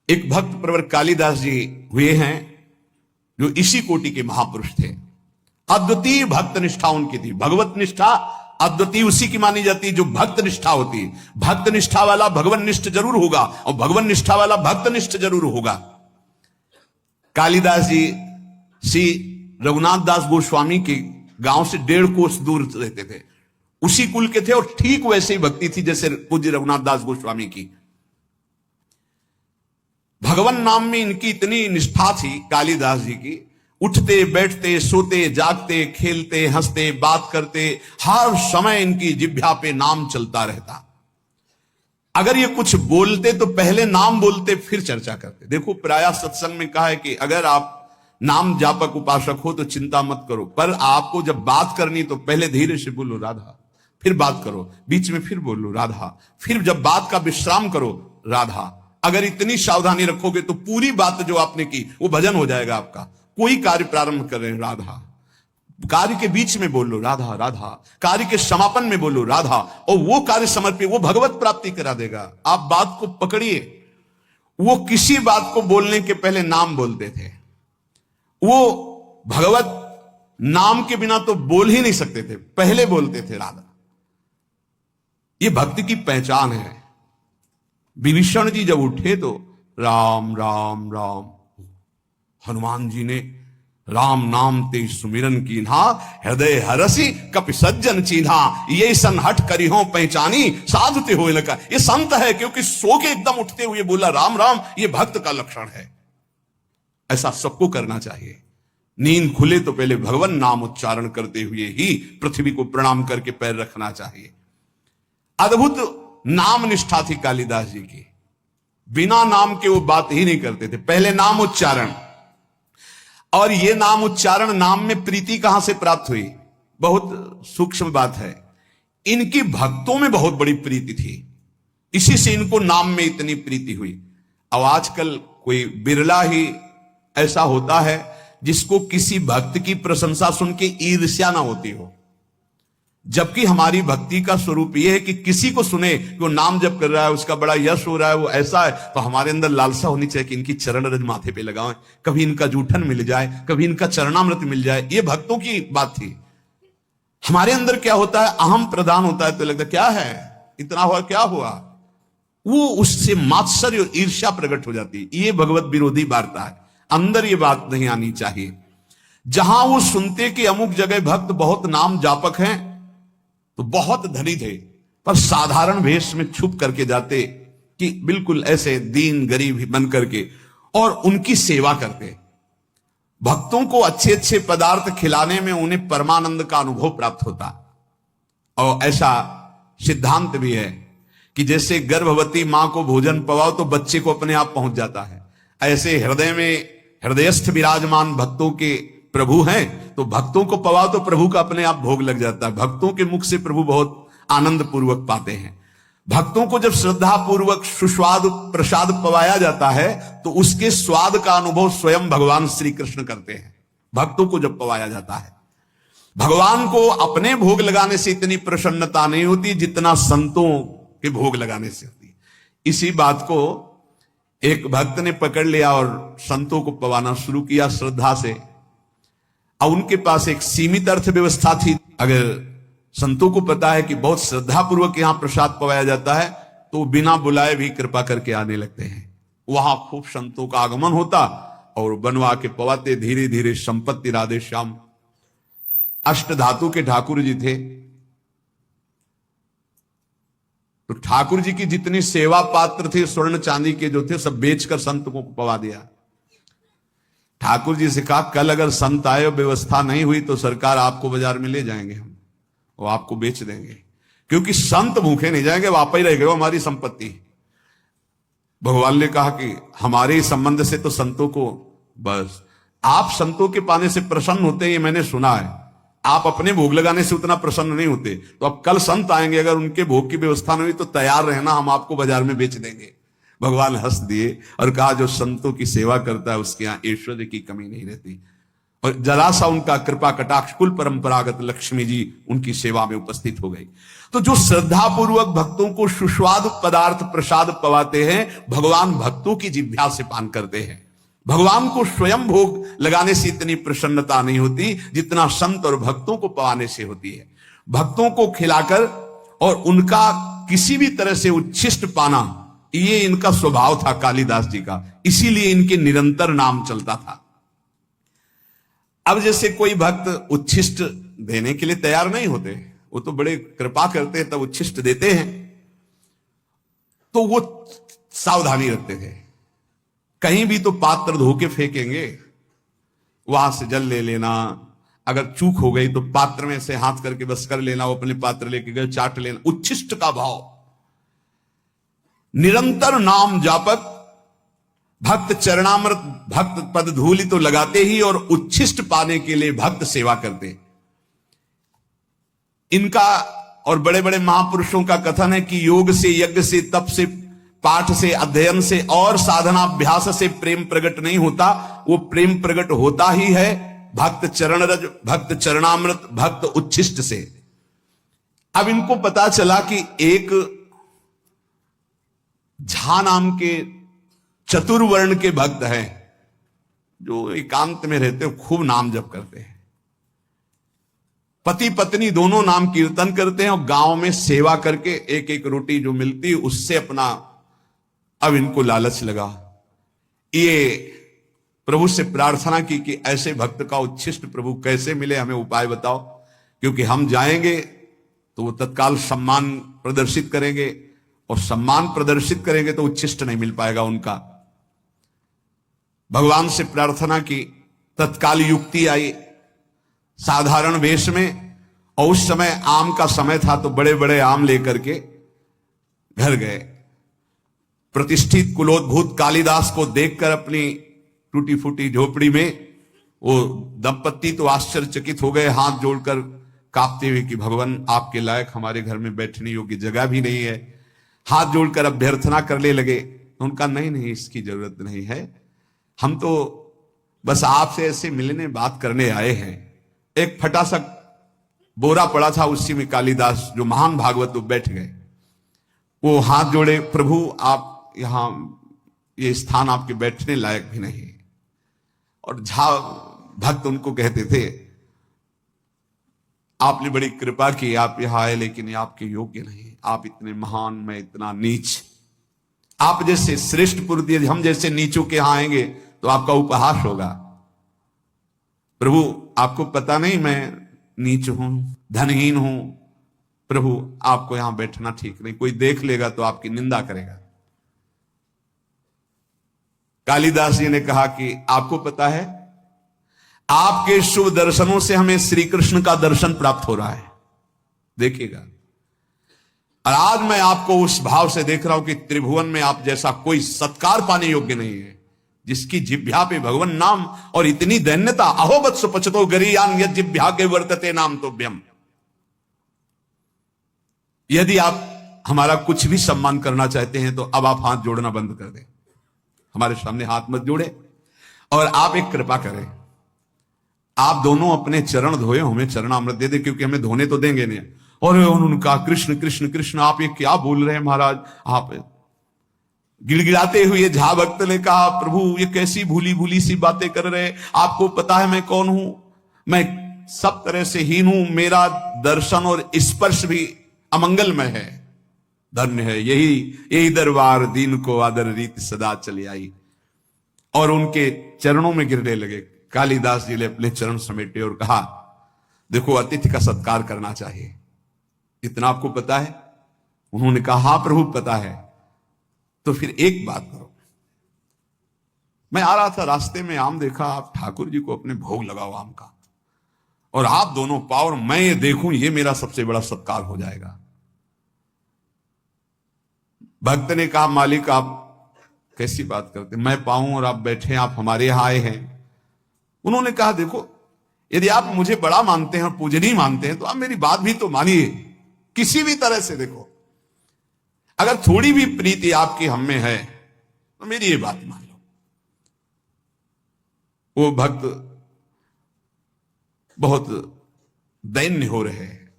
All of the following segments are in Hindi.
एक भक्त प्रवर कालिदास जी हुए हैं जो इसी कोटि के महापुरुष थे। अद्वितीय भक्त निष्ठा उनकी थी। भगवत निष्ठा अद्वितीय उसी की मानी जाती है जो भक्त निष्ठा होती है। भक्त निष्ठा वाला भगवान निष्ठ जरूर होगा और भगवान निष्ठा वाला भक्त निष्ठ जरूर होगा। कालिदास जी श्री रघुनाथ दास गोस्वामी के गांव से 1.5 कोस दूर रहते थे, उसी कुल के थे और ठीक वैसे ही भक्ति थी जैसे पूज्य रघुनाथ दास गोस्वामी की। भगवान नाम में इनकी इतनी निष्ठा थी कालिदास जी की, उठते बैठते सोते जागते खेलते हंसते बात करते हर समय इनकी जिह्वा पे नाम चलता रहता। अगर ये कुछ बोलते तो पहले नाम बोलते फिर चर्चा करते। देखो प्रायः सत्संग में कहा है कि अगर आप नाम जापक उपासक हो तो चिंता मत करो, पर आपको जब बात करनी तो पहले धीरे से बोलो राधा, फिर बात करो, बीच में फिर बोलो राधा, फिर जब बात का विश्राम करो राधा। अगर इतनी सावधानी रखोगे तो पूरी बात जो आपने की वो भजन हो जाएगा आपका। कोई कार्य प्रारंभ कर रहे हैं राधा, कार्य के बीच में बोलो राधा राधा, कार्य के समापन में बोलो राधा, और वो कार्य समर्पित, वो भगवत प्राप्ति करा देगा। आप बात को पकड़िए। वो किसी बात को बोलने के पहले नाम बोलते थे। वो भगवत नाम के बिना तो बोल ही नहीं सकते थे, पहले बोलते थे राधा। ये भक्ति की पहचान है। विभीषण जी जब उठे तो राम राम राम, हनुमान जी ने राम नाम ते सुमिरन कीन्हा, हृदय हरसी कपि सज्जन चीन्हा, ये सन हट करी हो पहचानी साधु ते होए लगा। ये संत है क्योंकि सो के एकदम उठते हुए बोला राम राम। ये भक्त का लक्षण है। ऐसा सबको करना चाहिए। नींद खुले तो पहले भगवान नाम उच्चारण करते हुए ही पृथ्वी को प्रणाम करके पैर रखना चाहिए। अद्भुत नाम निष्ठा थी कालिदास जी की। बिना नाम के वो बात ही नहीं करते थे, पहले नाम उच्चारण। और ये नाम उच्चारण, नाम में प्रीति कहां से प्राप्त हुई? बहुत सूक्ष्म बात है। इनकी भक्तों में बहुत बड़ी प्रीति थी, इसी से इनको नाम में इतनी प्रीति हुई। अब आजकल कोई बिरला ही ऐसा होता है जिसको किसी भक्त की प्रशंसा सुन के ईर्ष्या ना होती हो। जबकि हमारी भक्ति का स्वरूप यह है कि किसी को सुने कि वो नाम जप कर रहा है, उसका बड़ा यश हो रहा है, वो ऐसा है, तो हमारे अंदर लालसा होनी चाहिए कि इनकी चरण रज माथे पे लगाएं, कभी इनका जूठन मिल जाए, कभी इनका चरणामृत मिल जाए। ये भक्तों की बात थी। हमारे अंदर क्या होता है, अहम प्रधान होता है, तो लगता क्या है, इतना हुआ, क्या हुआ, वो उससे मात्सर्य और ईर्ष्या प्रकट हो जाती है। ये भगवत विरोधी वार्ता है। अंदर ये बात नहीं आनी चाहिए। जहां वो सुनते कि अमुक जगह भक्त बहुत नाम जापक हैं, तो बहुत धनी थे, पर साधारण वेश में छुप करके जाते कि बिल्कुल ऐसे दीन गरीब बन करके, और उनकी सेवा करते। भक्तों को अच्छे अच्छे पदार्थ खिलाने में उन्हें परमानंद का अनुभव प्राप्त होता। और ऐसा सिद्धांत भी है कि जैसे गर्भवती मां को भोजन पवाओ तो बच्चे को अपने आप पहुंच जाता है, ऐसे हृदय में हृदयस्थ विराजमान भक्तों के प्रभु हैं, तो भक्तों को पवाओ तो प्रभु का अपने आप भोग लग जाता है। भक्तों के मुख से प्रभु बहुत आनंद पूर्वक पाते हैं। भक्तों को जब श्रद्धा पूर्वक सुस्वाद प्रसाद पवाया जाता है तो उसके स्वाद का अनुभव स्वयं भगवान श्री कृष्ण करते हैं। भक्तों को जब पवाया जाता है, भगवान को अपने भोग लगाने से इतनी प्रसन्नता नहीं होती जितना संतों के भोग लगाने से होती। इसी बात को एक भक्त ने पकड़ लिया और संतों को पवाना शुरू किया श्रद्धा से। अब उनके पास एक सीमित अर्थव्यवस्था थी। अगर संतों को पता है कि बहुत श्रद्धा पूर्वक यहां प्रसाद पवाया जाता है तो बिना बुलाए भी कृपा करके आने लगते हैं। वहां खूब संतों का आगमन होता और बनवा के पवाते। धीरे धीरे संपत्ति राधे श्याम। अष्ट धातु के ठाकुर जी थे, तो ठाकुर जी की जितनी सेवा पात्र थे स्वर्ण चांदी के जो थे सब बेचकर संत को पवा दिया। ठाकुर जी से कहा कल अगर संत आए और व्यवस्था नहीं हुई तो सरकार आपको बाजार में ले जाएंगे, हम वो आपको बेच देंगे, क्योंकि संत भूखे नहीं जाएंगे, वो आप ही रह गए, हमारी संपत्ति। भगवान ने कहा कि हमारे संबंध से तो संतों को, बस आप संतों के पाने से प्रसन्न होते हैं ये मैंने सुना है, आप अपने भोग लगाने से उतना प्रसन्न नहीं होते। तो अब कल संत आएंगे, अगर उनके भोग की व्यवस्था नहीं हुई तो तैयार रहना, हम आपको बाजार में बेच देंगे। भगवान हंस दिए और कहा जो संतों की सेवा करता है उसके यहां ऐश्वर्य की कमी नहीं रहती। और जरा सा उनका कृपा कटाक्ष, कुल परंपरागत लक्ष्मी जी उनकी सेवा में उपस्थित हो गई। तो जो श्रद्धा पूर्वक भक्तों को सुस्वादु पदार्थ प्रसाद पवाते हैं, भगवान भक्तों की जिह्वा से पान करते हैं। भगवान को स्वयं भोग लगाने से इतनी प्रसन्नता नहीं होती जितना संत और भक्तों को पवाने से होती है। भक्तों को खिलाकर और उनका किसी भी तरह से उच्छिष्ट पाना, ये इनका स्वभाव था कालिदास जी का, इसीलिए इनके निरंतर नाम चलता था। अब जैसे कोई भक्त उच्छिष्ट देने के लिए तैयार नहीं होते, वो तो बड़े कृपा करते हैं तब उच्छिष्ट देते हैं, तो वो सावधानी रखते थे। कहीं भी तो पात्र धो के फेंकेंगे, वहां से जल ले लेना, अगर चूक हो गई तो पात्र में से हाथ करके बस कर लेना, वो अपने पात्र लेके गए चाट लेना, उच्छिष्ट का भाव। निरंतर नाम जापक भक्त चरणामृत भक्त पद धूलि तो लगाते ही, और उच्छिष्ट पाने के लिए भक्त सेवा करते। इनका और बड़े बड़े महापुरुषों का कथन है कि योग से, यज्ञ से, तप से, पाठ से, अध्ययन से और साधनाभ्यास से प्रेम प्रकट नहीं होता। वो प्रेम प्रकट होता ही है भक्त चरण रज, भक्त चरणामृत, भक्त उच्छिष्ट से। अब इनको पता चला कि एक झा नाम के चतुर्वर्ण के भक्त हैं जो एकांत में रहते हैं, खूब नाम जप करते हैं। पति पत्नी दोनों नाम कीर्तन करते हैं और गांव में सेवा करके एक एक रोटी जो मिलती है उससे अपना, अब इनको लालच लगा। ये प्रभु से प्रार्थना की कि ऐसे भक्त का उच्छिष्ट प्रभु कैसे मिले, हमें उपाय बताओ, क्योंकि हम जाएंगे तो वो तत्काल सम्मान प्रदर्शित करेंगे, और सम्मान प्रदर्शित करेंगे तो उच्छिष्ट नहीं मिल पाएगा उनका। भगवान से प्रार्थना की, तत्काल युक्ति आई साधारण वेश में, और उस समय आम का समय था तो बड़े बड़े आम लेकर के घर गए। प्रतिष्ठित कुलोद्भूत कालिदास को देखकर अपनी टूटी फूटी झोपड़ी में वो दंपत्ति तो आश्चर्यचकित हो गए, हाथ जोड़कर कांपते हुए कि भगवान आपके लायक हमारे घर में बैठने योग्य जगह भी नहीं है। हाथ जोड़कर अभ्यर्थना करने लगे। उनका नहीं नहीं, इसकी जरूरत नहीं है, हम तो बस आपसे ऐसे मिलने बात करने आए हैं। एक फटा सा बोरा पड़ा था, उसी में कालिदास जो महान भागवत वो बैठ गए। वो हाथ जोड़े, प्रभु आप यहां, ये स्थान आपके बैठने लायक भी नहीं। और झा भक्त उनको कहते थे, आपने बड़ी कृपा की, आप यहां आए, लेकिन ये आपके योग्य नहीं, आप इतने महान, मैं इतना नीच। आप जैसे श्रेष्ठ पुरुष, हम जैसे नीचों के यहां आएंगे तो आपका उपहास होगा। प्रभु आपको पता नहीं मैं नीच हूं, धनहीन हूं, प्रभु आपको यहां बैठना ठीक नहीं, कोई देख लेगा तो आपकी निंदा करेगा। कालिदास जी ने कहा कि आपको पता है, आपके शुभ दर्शनों से हमें श्री कृष्ण का दर्शन प्राप्त हो रहा है, देखिएगा। और आज मैं आपको उस भाव से देख रहा हूं कि त्रिभुवन में आप जैसा कोई सत्कार पाने योग्य नहीं है, जिसकी जिह्वा पे भगवान नाम और इतनी दैन्यता। अहोबत सुपचतो गरीयान यद जिह्वा के वर्तते नाम तो व्यम। यदि आप हमारा कुछ भी सम्मान करना चाहते हैं तो अब आप हाथ जोड़ना बंद कर दें, हमारे सामने हाथ मत जोड़े, और आप एक कृपा करें, आप दोनों अपने चरण धोए, हमें चरणामृत दे दे, क्योंकि हमें धोने तो देंगे नहीं। और उन्होंने कहा, कृष्ण कृष्ण कृष्ण, आप ये क्या बोल रहे हैं महाराज? आप गिड़गिड़ाते हुए झा भक्त ने कहा, प्रभु ये कैसी भूली भूली सी बातें कर रहे, आपको पता है मैं कौन हूं? मैं सब तरह से हीन हूं, मेरा दर्शन और स्पर्श भी अमंगलमय है। धन्य है यही दरबार, दीन को आदर रीत सदा चली आई। और उनके चरणों में गिरने लगे। कालिदास जी ने अपने चरण समेटे और कहा, देखो अतिथि का सत्कार करना चाहिए, इतना आपको पता है? उन्होंने कहा, हां प्रभु पता है। तो फिर एक बात करो, मैं आ रहा था रास्ते में आम देखा, आप ठाकुर जी को अपने भोग लगाओ आम का, और आप दोनों पाओ और मैं ये देखूं, ये मेरा सबसे बड़ा सत्कार हो जाएगा। भक्त ने कहा, मालिक आप कैसी बात करते, मैं पाऊं और आप बैठे, आप हमारे यहां आए हैं। उन्होंने कहा, देखो यदि आप मुझे बड़ा मानते हैं और पूजनीय मानते हैं तो आप मेरी बात भी तो मानिए किसी भी तरह से। देखो अगर थोड़ी भी प्रीति आपकी हम में है तो मेरी ये बात मान लो। वो भक्त बहुत दैन्य हो रहे हैं।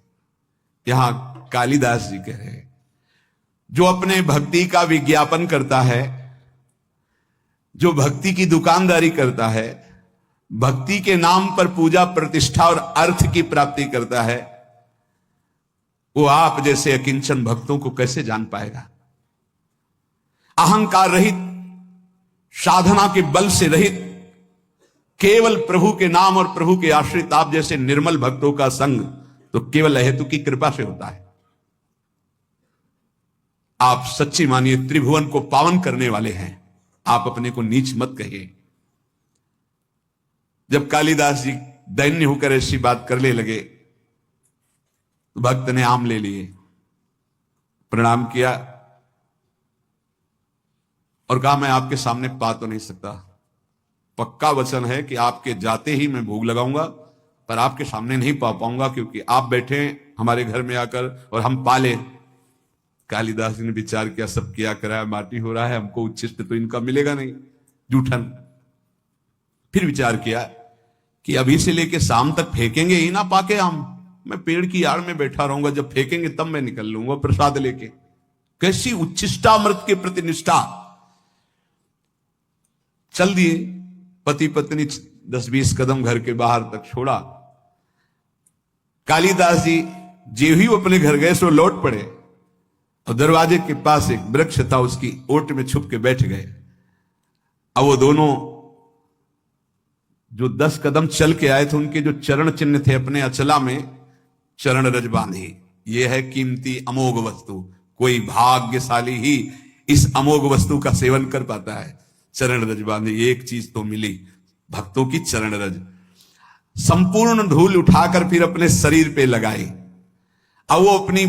यहां कालिदास जी कह रहे हैं, जो अपने भक्ति का विज्ञापन करता है, जो भक्ति की दुकानदारी करता है, भक्ति के नाम पर पूजा प्रतिष्ठा और अर्थ की प्राप्ति करता है, वो आप जैसे अकिंचन भक्तों को कैसे जान पाएगा? अहंकार रहित, साधना के बल से रहित, केवल प्रभु के नाम और प्रभु के आश्रित आप जैसे निर्मल भक्तों का संग तो केवल हेतु की कृपा से होता है। आप सच्ची मानिए त्रिभुवन को पावन करने वाले हैं, आप अपने को नीच मत कहिए। जब कालिदास जी दैन्य होकर ऐसी बात करने लगे तो भक्त ने आम ले लिए, प्रणाम किया और कहा, मैं आपके सामने पा तो नहीं सकता, पक्का वचन है कि आपके जाते ही मैं भोग लगाऊंगा, पर आपके सामने नहीं पा पाऊंगा क्योंकि आप बैठे हमारे घर में आकर और हम पाले। कालिदास जी ने विचार किया, सब किया कराया माटी हो रहा है, हमको उच्छिष्ट तो इनका मिलेगा नहीं, जूठन। फिर विचार किया कि अभी से लेके शाम तक फेंकेंगे ही ना पाके आम, मैं पेड़ की आड़ में बैठा रहूंगा, जब फेंकेंगे तब मैं निकल लूंगा प्रसाद लेके। कैसी उच्छिष्टामृत के प्रति निष्ठा! चल दिए पति पत्नी 10-20 कदम घर के बाहर तक छोड़ा। कालिदास जी जे ही अपने घर गए सो लौट पड़े और दरवाजे के पास एक वृक्ष था, उसकी ओट में छुप के बैठ गए। अब वो दोनों जो 10 कदम चल के आए थे, उनके जो चरण चिन्ह थे अपने अचला में चरण रज बांधी। ये है कीमती अमोघ वस्तु, कोई भाग्यशाली ही इस अमोघ वस्तु का सेवन कर पाता है। चरण रज बांधी, एक चीज तो मिली, भक्तों की चरण रज। संपूर्ण धूल उठाकर फिर अपने शरीर पे लगाई। अब वो अपनी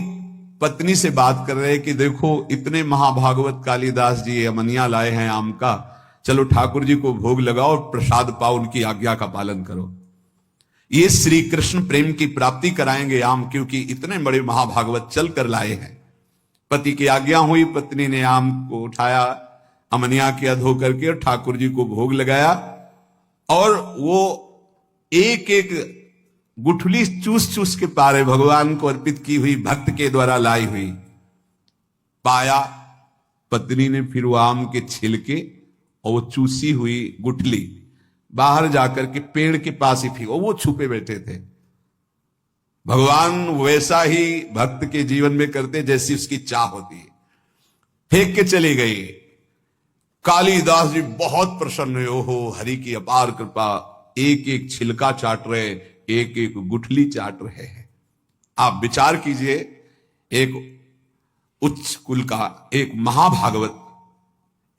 पत्नी से बात कर रहे कि देखो इतने महाभागवत कालिदास जी अमनिया लाए हैं आम का, चलो ठाकुर जी को भोग लगाओ और प्रसाद पाओ, उनकी आज्ञा का पालन करो। ये श्री कृष्ण प्रेम की प्राप्ति कराएंगे आम, क्योंकि इतने बड़े महाभागवत चल कर लाए हैं। पति की आज्ञा हुई, पत्नी ने आम को उठाया, अमनिया किया धो करके और ठाकुर जी को भोग लगाया। और वो एक एक गुठली चूस चूस के पारे भगवान को अर्पित की हुई, भक्त के द्वारा लाई हुई पाया। पत्नी ने फिर वो आम के छिलके और वो चूसी हुई गुठली बाहर जाकर के पेड़ के पास ही फेंको, वो छुपे बैठे थे। भगवान वैसा ही भक्त के जीवन में करते जैसी उसकी चाह होती है। फेंक के चली गई। कालिदास जी बहुत प्रसन्न हुए, ओहो हरि की अपार कृपा, एक एक छिलका चाट रहे, एक एक गुठली चाट रहे हैं। आप विचार कीजिए, एक उच्च कुल का एक महाभागवत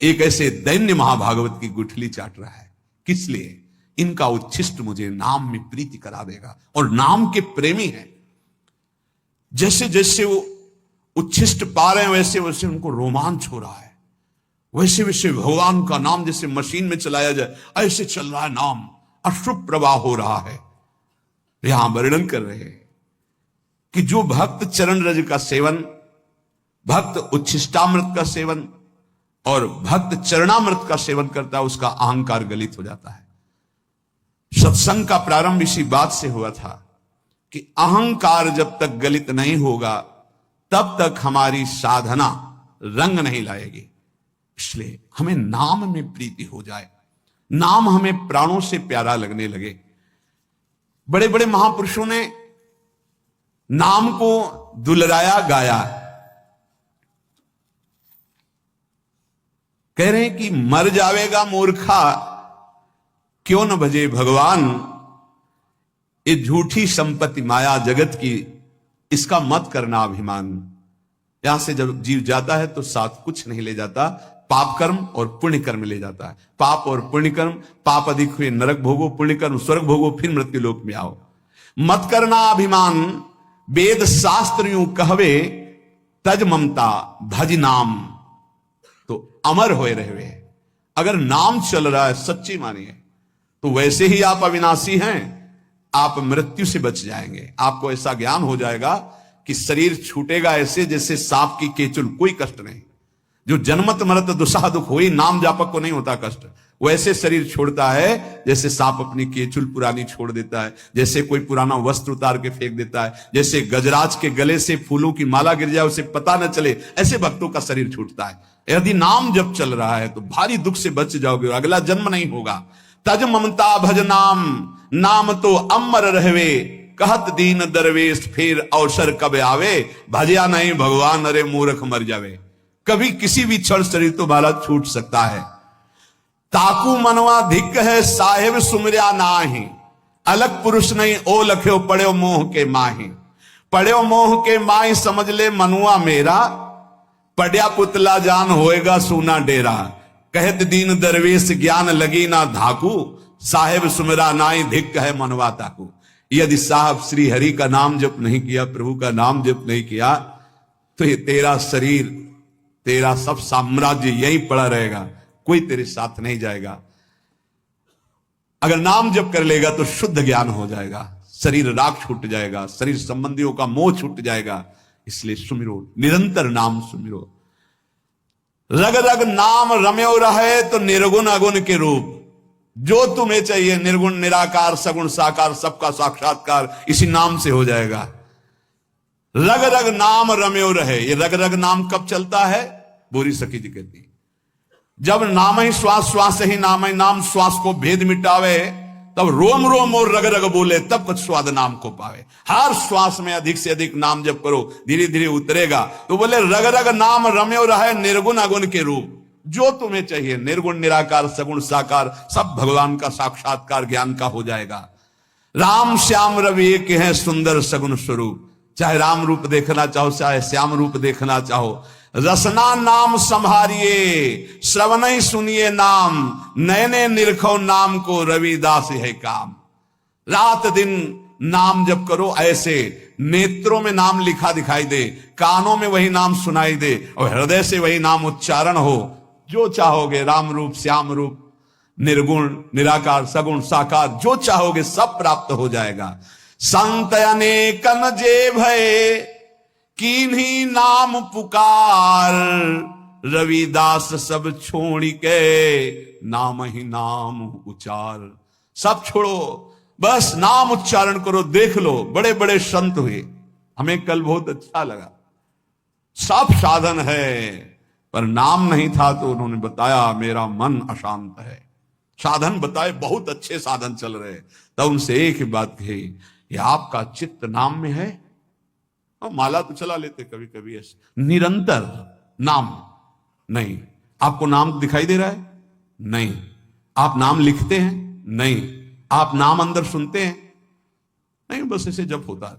एक ऐसे दैन्य महाभागवत की गुठली चाट रहा है। किस लिए? इनका उच्छिष्ट मुझे नाम में प्रीति करा देगा, और नाम के प्रेमी हैं। जैसे जैसे वो उच्छिष्ट पा रहे हैं वैसे वैसे उनको रोमांच हो रहा है, वैसे वैसे भगवान का नाम जैसे मशीन में चलाया जाए ऐसे चल रहा है नाम, अश्रु प्रवाह हो रहा है। यहां वर्णन कर रहे हैं कि जो भक्त चरण रज का सेवन, भक्त उच्छिष्टामृत का सेवन और भक्त चरणामृत का सेवन करता है, उसका अहंकार गलित हो जाता है। सत्संग का प्रारंभ इसी बात से हुआ था कि अहंकार जब तक गलित नहीं होगा तब तक हमारी साधना रंग नहीं लाएगी। इसलिए हमें नाम में प्रीति हो जाए, नाम हमें प्राणों से प्यारा लगने लगे। बड़े बड़े महापुरुषों ने नाम को दुलराया गाया। कह रहे हैं कि मर जावेगा मूर्खा क्यों न भजे भगवान, ये झूठी संपत्ति माया जगत की, इसका मत करना अभिमान। यहां से जब जीव जाता है तो साथ कुछ नहीं ले जाता, पाप कर्म और पुण्य कर्म ले जाता है। पाप और पुण्य कर्म, पाप अधिक हुए नरक भोगो, पुण्य कर्म स्वर्ग भोगो, फिर मृत्यु लोक में आओ। मत करना अभिमान, वेद शास्त्र यूं कहवे, तज ममता भज नाम, तो अमर होए रहे। अगर नाम चल रहा है सच्ची मानिए तो वैसे ही आप अविनाशी हैं, आप मृत्यु से बच जाएंगे। आपको ऐसा ज्ञान हो जाएगा कि शरीर छूटेगा ऐसे जैसे सांप की केचुल, कोई कष्ट नहीं। जो जन्मत मरत दुस्साह दुख हुई, नाम जापक को नहीं होता कष्ट। वो ऐसे शरीर छोड़ता है जैसे सांप अपनी केचुल पुरानी छोड़ देता है, जैसे कोई पुराना वस्त्र उतार के फेंक देता है, जैसे गजराज के गले से फूलों की माला गिर जाए उसे पता न चले, ऐसे भक्तों का शरीर छूटता है। यदि नाम जब चल रहा है तो भारी दुख से बच जाओगे, अगला जन्म नहीं होगा। तज ममता भज नाम, नाम तो अमर रहवे, कहत दीन दरवेश फिर अवसर कब आवे, भजिया नहीं भगवान अरे मूर्ख मर जावे। कभी किसी भी क्षण शरीर तो बाला छूट सकता है। ताकू मनवा धिक है साहेब सुमरिया नाही, अलग पुरुष नहीं ओ लख्यो पड़े मोह के माही। पड़े मोह के माही समझ ले मनुआ मेरा, पड़िया पुतला जान होएगा सूना डेरा। कहत दीन दरवेश ज्ञान लगी ना धाकू, साहेब सुमरा नाई धिक है मनवा ताकू। यदि साहब श्री हरि का नाम जप नहीं किया, प्रभु का नाम जप नहीं किया, तो ये तेरा शरीर, तेरा सब साम्राज्य यहीं पड़ा रहेगा, कोई तेरे साथ नहीं जाएगा। अगर नाम जप कर लेगा तो शुद्ध ज्ञान हो जाएगा, शरीर राग छूट जाएगा, शरीर संबंधियों का मोह छूट जाएगा। इसलिए सुमिरो, निरंतर नाम सुमिरो। रग रग नाम रम्यो रहे तो निर्गुण अगुण के रूप, जो तुम्हें चाहिए निर्गुण निराकार सगुण साकार सबका साक्षात्कार इसी नाम से हो जाएगा। रग रग नाम रम्यो रहे, ये रग रग नाम कब चलता है? बोरी सखी जी कहती, जब नाम ही श्वास, श्वास ही नाम ही नाम श्वास को भेद मिटावे, तब रोम रोम और रग रग बोले, तब कुछ स्वाद नाम को पावे। हर श्वास में अधिक से अधिक नाम जप करो, धीरे धीरे उतरेगा। तो बोले रग रग नाम रम्यो रहे निर्गुण अगुण के रूप, जो तुम्हें चाहिए निर्गुण निराकार सगुण साकार सब भगवान का साक्षात्कार ज्ञान का हो जाएगा। राम श्याम रवि एक है सुंदर सगुण स्वरूप, चाहे राम रूप देखना चाहो चाहे श्याम रूप देखना चाहो। रसना नाम संभारिए, श्रवण ही सुनिए नाम, नयने निरखो नाम को रविदास है काम। रात दिन नाम जप करो, ऐसे नेत्रों में नाम लिखा दिखाई दे, कानों में वही नाम सुनाई दे और हृदय से वही नाम उच्चारण हो। जो चाहोगे राम रूप श्याम रूप निर्गुण निराकार सगुण साकार जो चाहोगे सब प्राप्त हो जाएगा। संत अनेकन जे भय किन्हीं नाम पुकार, रविदास सब छोड़ के नाम ही नाम उचार। सब छोड़ो, बस नाम उच्चारण करो। देख लो बड़े बड़े संत हुए, हमें कल बहुत अच्छा लगा। सब साधन है पर नाम नहीं था, तो उन्होंने बताया मेरा मन अशांत है। साधन बताए, बहुत अच्छे साधन चल रहे, तब उनसे एक ही बात कही, ये आपका चित्त नाम में है? और माला तो चला लेते कभी कभी ऐसे, निरंतर नाम नहीं। आपको नाम दिखाई दे रहा है? नहीं। आप नाम लिखते हैं? नहीं। आप नाम अंदर सुनते हैं? नहीं, बस ऐसे जप होता है।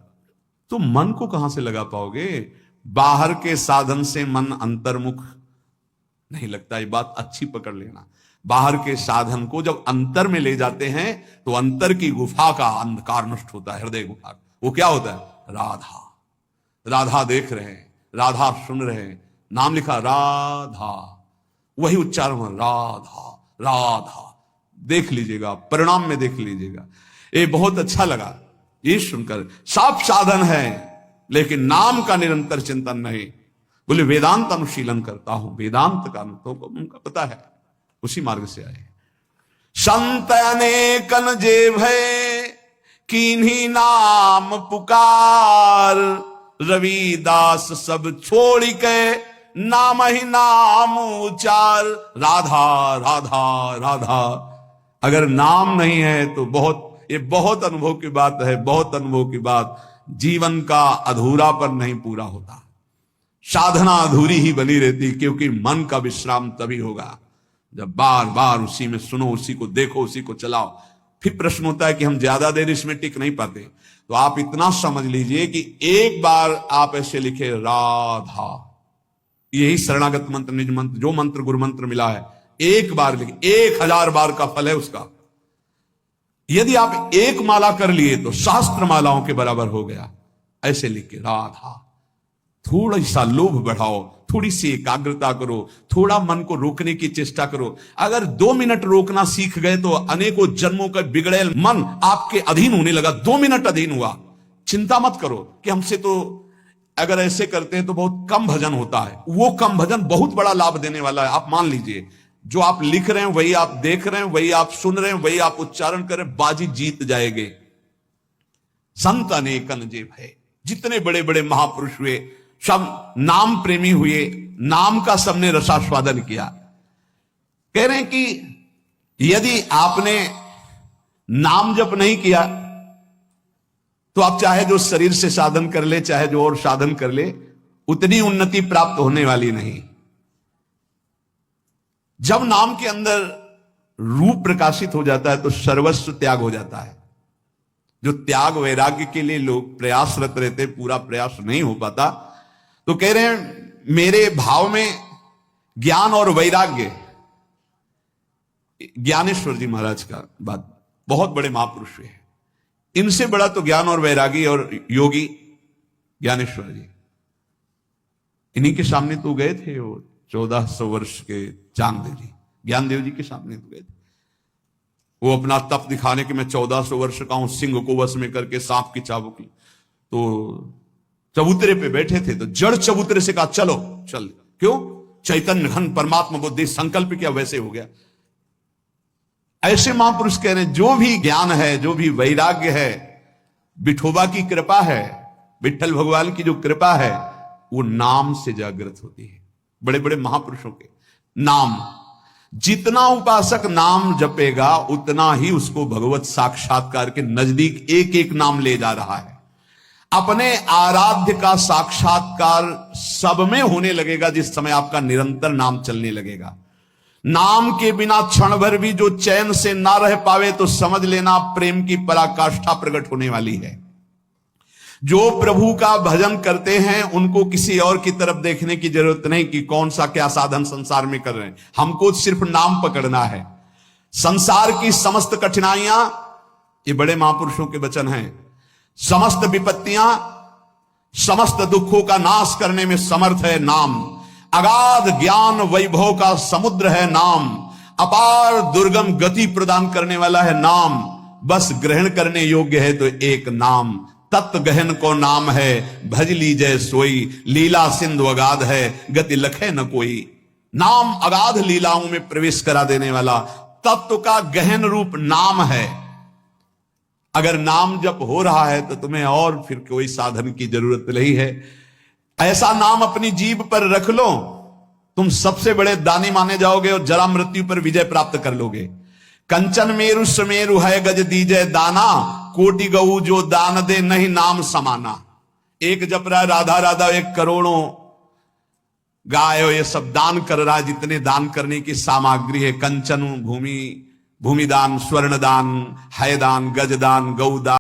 तो मन को कहां से लगा पाओगे? बाहर के साधन से मन अंतर्मुख नहीं लगता। ये बात अच्छी पकड़ लेना। बाहर के साधन को जब अंतर में ले जाते हैं तो अंतर की गुफा का अंधकार नष्ट होता है, हृदय गुफा। वो क्या होता है? राधा। राधा देख रहे हैं, राधा सुन रहे हैं, नाम लिखा राधा, वही उच्चारण राधा राधा। देख लीजिएगा, परिणाम में देख लीजिएगा। ये बहुत अच्छा लगा ये सुनकर। सब साधन है लेकिन नाम का निरंतर चिंतन नहीं। बोले वेदांत अनुशीलन करता हूं, वेदांत का अनुभव को उनका पता है, उसी मार्ग से आए। संत अनेकन जे भय किन्हीं नाम पुकार, रविदास सब छोड़ के नाम ही नाम उचार। राधा राधा राधा। अगर नाम नहीं है तो ये बहुत अनुभव की बात है, बहुत अनुभव की बात। जीवन का अधूरापन नहीं पूरा होता, साधना अधूरी ही बनी रहती, क्योंकि मन का विश्राम तभी होगा जब बार बार उसी में सुनो, उसी को देखो, उसी को चलाओ। फिर प्रश्न होता है कि हम ज्यादा देर इसमें टिक नहीं पाते, तो आप इतना समझ लीजिए कि एक बार आप ऐसे लिखे राधा, यही शरणागत मंत्र निज मंत्र जो मंत्र गुरु मंत्र मिला है, एक बार लिखे, 1000 बार का फल है उसका। यदि आप एक माला कर लिए तो सहस्त्र मालाओं के बराबर हो गया। ऐसे लिख के राधा। थोड़ा सा लोभ बढ़ाओ, थोड़ी सी एकाग्रता करो, थोड़ा मन को रोकने की चेष्टा करो। अगर 2 मिनट रोकना सीख गए तो अनेकों जन्मों का बिगड़ेल मन आपके अधीन होने लगा। 2 मिनट अधीन हुआ, चिंता मत करो कि हमसे तो अगर ऐसे करते हैं तो बहुत कम भजन होता है, वो कम भजन बहुत बड़ा लाभ देने वाला है। आप मान लीजिए, जो आप लिख रहे हैं वही आप देख रहे हैं, वही आप सुन रहे हैं, वही आप उच्चारण करें, बाजी जीत जाएंगे। संत अनेकन जे भय, जितने बड़े बड़े महापुरुष हुए सब नाम प्रेमी हुए, नाम का सबने रसास्वादन किया। कह रहे हैं कि यदि आपने नाम जप नहीं किया तो आप चाहे जो शरीर से साधन कर ले, चाहे जो और साधन कर ले, उतनी उन्नति प्राप्त होने वाली नहीं। जब नाम के अंदर रूप प्रकाशित हो जाता है तो सर्वस्व त्याग हो जाता है। जो त्याग वैराग्य के लिए लोग प्रयासरत रहते, पूरा प्रयास नहीं हो पाता, तो कह रहे हैं मेरे भाव में ज्ञान और वैराग्य, ज्ञानेश्वर जी महाराज का बात, बहुत बड़े महापुरुष है, इनसे बड़ा तो ज्ञान और वैरागी और योगी ज्ञानेश्वर जी। इन्हीं के सामने तो गए थे वो 1400 वर्ष के चांगदेव जी, ज्ञानदेव जी के सामने तो गए थे। वो अपना तप दिखाने के मैं 1400 वर्ष का हूं, सिंह को वश में करके सांप की चाबुक, तो चबूतरे पे बैठे थे तो जड़ चबूतरे से कहा चलो चल। क्यों? चैतन्य घन परमात्मा बुद्धि संकल्प किया, वैसे हो गया। ऐसे महापुरुष कह रहे हैं जो भी ज्ञान है, जो भी वैराग्य है, विठोबा की कृपा है, विठल भगवान की जो कृपा है, वो नाम से जागृत होती है। बड़े बड़े महापुरुषों के नाम, जितना उपासक नाम जपेगा उतना ही उसको भगवत साक्षात्कार के नजदीक एक एक नाम ले जा रहा है। अपने आराध्य का साक्षात्कार सब में होने लगेगा जिस समय आपका निरंतर नाम चलने लगेगा। नाम के बिना क्षण भर भी जो चैन से ना रह पावे तो समझ लेना प्रेम की पराकाष्ठा प्रकट होने वाली है। जो प्रभु का भजन करते हैं उनको किसी और की तरफ देखने की जरूरत नहीं कि कौन सा क्या साधन संसार में कर रहे हैं, हमको सिर्फ नाम पकड़ना है। संसार की समस्त कठिनाइयां, ये बड़े महापुरुषों के वचन हैं, समस्त विपत्तियां, समस्त दुखों का नाश करने में समर्थ है नाम। अगाध ज्ञान वैभव का समुद्र है नाम। अपार दुर्गम गति प्रदान करने वाला है नाम। बस ग्रहण करने योग्य है तो एक नाम। तत्व गहन को नाम है, भज लीजय सोई। लीला सिंधु अगाध है, गति लखे न कोई। नाम अगाध लीलाओं में प्रवेश करा देने वाला तत्व का गहन रूप नाम है। अगर नाम जप हो रहा है तो तुम्हें और फिर कोई साधन की जरूरत नहीं है। ऐसा नाम अपनी जीभ पर रख लो, तुम सबसे बड़े दानी माने जाओगे और जरा मृत्यु पर विजय प्राप्त कर लोगे। कंचन मेरु सुमेरु है गज दीजय दाना। कोटि गऊ जो दान दे नहीं नाम समाना। एक जप रहा है राधा राधा, एक करोड़ों गाय ये सब दान कर रहा है। जितने दान करने की सामग्री है, कंचन भूमि, भूमिदान, स्वर्ण दान, है दान, गज दान, गौ दान।